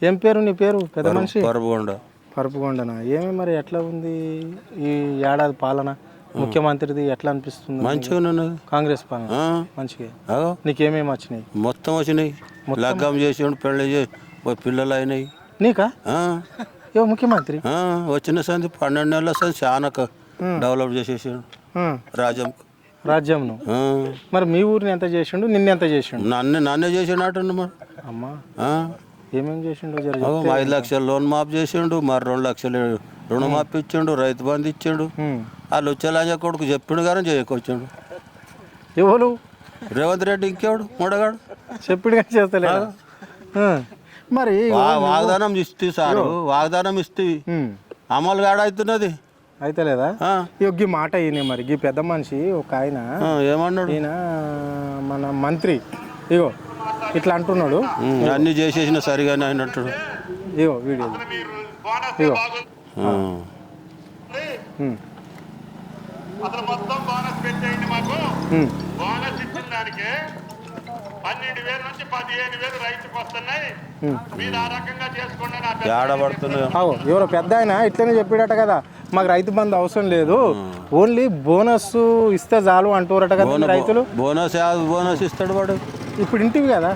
ఏం పేరు నీ పేరు? పెద్ద మనిషి పరపుగొండ. పరపుగొండనా? ఏమి మరి ఎట్లా ఉంది ఈ ఏడాది పాలన? ముఖ్యమంత్రిది ఎట్లా అనిపిస్తుంది? మంచిగా ఉన్నది కాంగ్రెస్ పాలన మంచిగా. అగో నీకేమేమి వచ్చినాయి? మొత్తం వచ్చినాయి. లగ్గం చేసిండు, పెళ్ళి చేసి పిల్లలు అయినాయి. నీకా ఏ ముఖ్యమంత్రి? వచ్చిన సంది 12 నెలల సంది చాలా డెవలప్ చేసేసాడు రాజ్యం. రాజ్యంను మరి మీ ఊరిని ఎంత చేసిండు, నిన్న ఎంత చేసిండు? నన్నే చేసినట్టు మరి. అమ్మా ఏమేమి చేసిండు? 5 లక్షల లోన్ మాఫ్ చేసిండు, మరి 2 లక్షలు రుణమాఫీ ఇచ్చిండు, రైతు బంధు ఇచ్చిండు. వాళ్ళు వచ్చేలాజ కొడుకు చెప్పిండు కానీ చేయకొచ్చిండు. ఎవరు? రేవంత్ రెడ్డి. ఇంకేవాడు మొడగాడు చెప్పుడు కానీ చేస్తలేడు. మరి వాగ్దానం ఇస్తే సారు, వాగ్దానం ఇస్తే అమలు గాడవుతున్నది అయితే లేదా? ఈ మాట ఈయన మరి ఈ పెద్ద మనిషి ఒక ఆయన ఏమన్నాడు? ఈయన మన మంత్రి ఇగో ఇట్లా అంటున్నాడు. అన్ని చేసేసిన సరిగానే అయినట్టు. ఇగో వీడియో ఇగో అసలు మొత్తం బోనస్ పెట్టేయండి మాకు. బోనస్ ఇచ్చిన దానికి 12,000 నుంచి 15,000 రైతుకు వస్తున్నాయి. మీరు ఆ రకంగా చేసుకోండి. ఎవరో పెద్ద ఆయన ఇట్లనే చెప్పాడట కదా, మాకు రైతు బంధు అవసరం లేదు, ఓన్లీ బోనస్ ఇస్తే చాలు అంటారట కదా రైతులు. బోనస్ ఇస్తాడు వాడు. ఇప్పుడు ఇంటివి కదా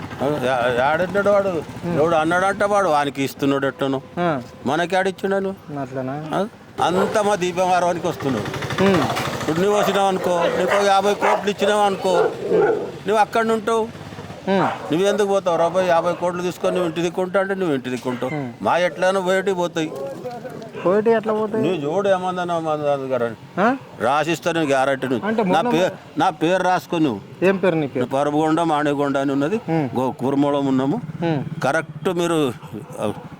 ఆడంటాడు వాడు. ఎవడు అన్నాడంట వాడు వానికి ఇస్తున్నాడు ఎట్టను, మనకి ఆడిచ్చిండను అట్లనా? అంతా మా దీపవారానికి వస్తున్నాడు. ఇప్పుడు నువ్వు వచ్చినావు అనుకో, నీకు 50 కోట్లు ఇచ్చినావు అనుకో, నువ్వు అక్కడ ఉంటావు. నువ్వు ఎందుకు పోతావు? 50 కోట్లు తీసుకొని నువ్వు ఇంటి దిక్కుంటా అంటే నువ్వు ఇంటి దిక్కుంటావు. మా ఎట్లయినా పోయేటి పోతాయి. పోయేటి ఎట్లా పోతాయి? నువ్వు చూడు ఏమందని రాసిస్తాను గ్యారెంటీ. నా పేరు రాసుకో. నువ్వు ఏం పేరు? నీ పేరు? పరపుగొండ మాణిగొండ అని ఉన్నది. కుర్మూలం ఉన్నాము. కరెక్ట్ మీరు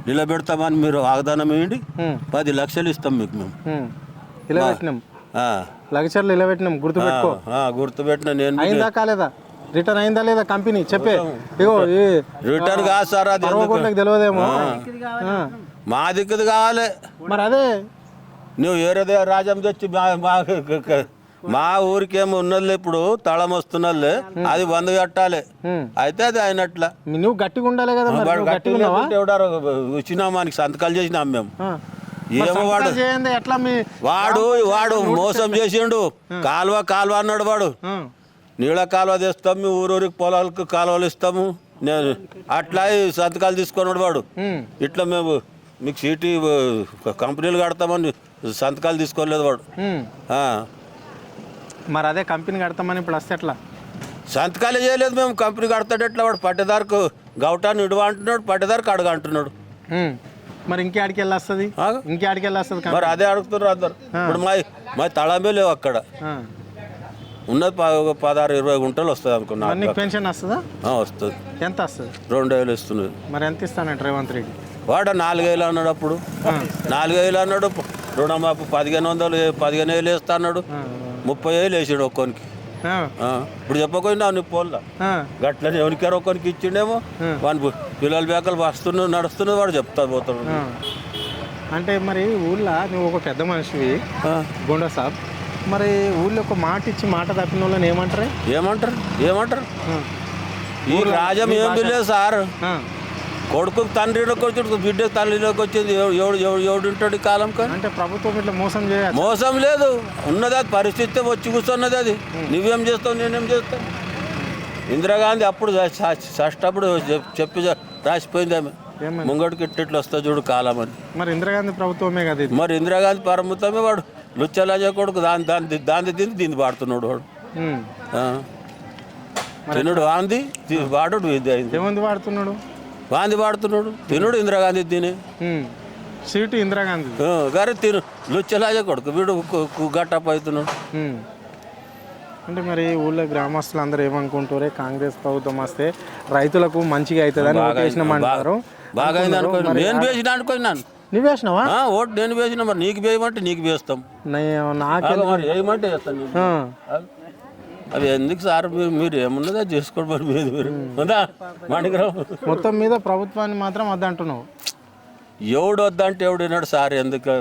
నిలబెడతామని మీరు వాగ్దానం వేయండి. 10 లక్షలు ఇస్తాం మీకు మేము. ఇలా పెట్టినాం లక్షలు, ఇలా పెట్టినాం. గుర్తుపెట్టుకో. గుర్తుపెట్టిన. నేను అయిందా కాలేదా? రిటర్న్ అయిందా లేదా కంపెనీ చెప్పే. ఇగో రిటర్న్ కాదు సార్, అది తెలియదేమో. మా దిక్కుది కావాలి. మరి అదే నువ్వు ఏరేదే రాజ్యం తెచ్చి మా ఊరికేమో ఉన్నది. ఇప్పుడు తళం వస్తున్నది, అది బంద్ కట్టాలి. అయితే అది అయినట్ల. నువ్వు గట్టిగా ఉండాలి కదా. వచ్చినాం మనకి సంతకాలు చేసినాం మేము. ఏమో వాడు వాడు మోసం చేసిండు. కాలువ అన్నాడు వాడు. నీళ్ళ కాలువ తెస్తాం, మీ ఊరూరికి పొలాలకు కాలువలు ఇస్తాము. నేను అట్లా సంతకాలు తీసుకున్నాడు వాడు. ఇట్లా మేము మీకు సిటీ కంపెనీలు కడతామని సంతకాలు తీసుకోలేదు వాడు. మరి అదే కంపెనీ కడతామని ఇప్పుడు వస్తే ఎట్లా? సంతకాలే చేయలేదు మేము. కంపెనీ కడతాడు ఎట్లా? వాడు పట్టేదారికి గౌటాన్ని ఇడువ అంటున్నాడు, పట్టేదారికి అడగ అంటున్నాడు. మరి ఇంకేడికి వెళ్ళి వస్తుంది? ఇంకేడికి వెళ్ళి వస్తుంది? మరి అదే అడుగుతున్నారు అందరు. ఇప్పుడు మా తళమే లేవు అక్కడ. ఉన్నది 16-20 గుంటలు వస్తుంది అనుకున్నా. పెన్షన్ వస్తుందా? వస్తుంది. ఎంత వస్తుంది? 2,000 ఇస్తున్నది. మరి ఎంత ఇస్తానంట రేవంత్ రెడ్డి? వాడు 4,000 అన్నాడు. అప్పుడు 4,000 అన్నాడు. రుణమాపు 15,000 వేస్తా అన్నాడు. 30,000 వేసాడు ఒక్కొనికి. ఇప్పుడు చెప్పకపోయినా నీ పోల్లా గట్లని ఎవరికారు ఒక్కొనికి ఇచ్చిండేమో. వాని పిల్లల బేకలు వస్తున్నాడు, నడుస్తున్నాడు, వాడు చెప్తా పోతాడు. అంటే మరి ఊళ్ళో నువ్వు ఒక పెద్ద మనిషివి గోండా సాబ్, మరి ఊళ్ళో ఒక మాట ఇచ్చి మాట తప్పిన వాళ్ళని ఏమంటారు? ఏమంటారు ఈ రాజ్యం ఏం లేదు సార్. కొడుకు తండ్రిలోకి వచ్చి బిడ్డ తల్లిలోకి వచ్చింది. ఎవడు ఉంటాడు ఈ కాలం. అంటే ప్రభుత్వం ఇట్లా మోసం చేయాలి? మోసం లేదు, ఉన్నది అది పరిస్థితి వచ్చి కూర్చున్నది. అది నువ్వేం చేస్తావు, నేనేం చేస్తాను. ఇందిరాగాంధీ అప్పుడు అప్పుడు చెప్పి రాసిపోయింది ఆమె. ముంగడికి ఇట్లా వస్తా చూడు కాలం అని. మరి ఇందిరాగాంధీ ప్రభుత్వమే కదా. మరి ఇందిరాగాంధీ పరముతమే వాడు లుచ్చలాజ కొడుకు. దాన్ని తిని దీన్ని పాడుతున్నాడు వాడు. తినుడు వాంది వాడు ఏమంది వాడుతున్నాడు? వాంది వాడుతున్నాడు. తినుడు ఇందిరాగాంధీ తిని సీటు ఇందిరాగాంధీ గారి తిను లుచ్చలాజ కొడుకు వీడు గట్టప్ అవుతున్నాడు. అంటే మరి ఊళ్ళో గ్రామస్తులు అందరూ ఏమనుకుంటారే, కాంగ్రెస్ ప్రభుత్వం వస్తే రైతులకు మంచిగా అవుతుందని ఓటేసినామంటారు. బాగా అయింది అనుకోండి. నేను వేసిన అనుకున్నాను. నువ్వు వేసినావా? ఓటు నేను వేసిన. మరి నీకు వేయమంటే నీకు వేస్తాం. నాకు వేయమంటే వేస్తాను. అవి ఎందుకు సార్? మీరు ఏమున్నదో చేసుకోండి. మరి మీరు మొత్తం మీద ప్రభుత్వాన్ని మాత్రం వద్దంటున్నావు. ఎవడు వద్దంటే ఎవడు విన్నాడు సార్? ఎందుకు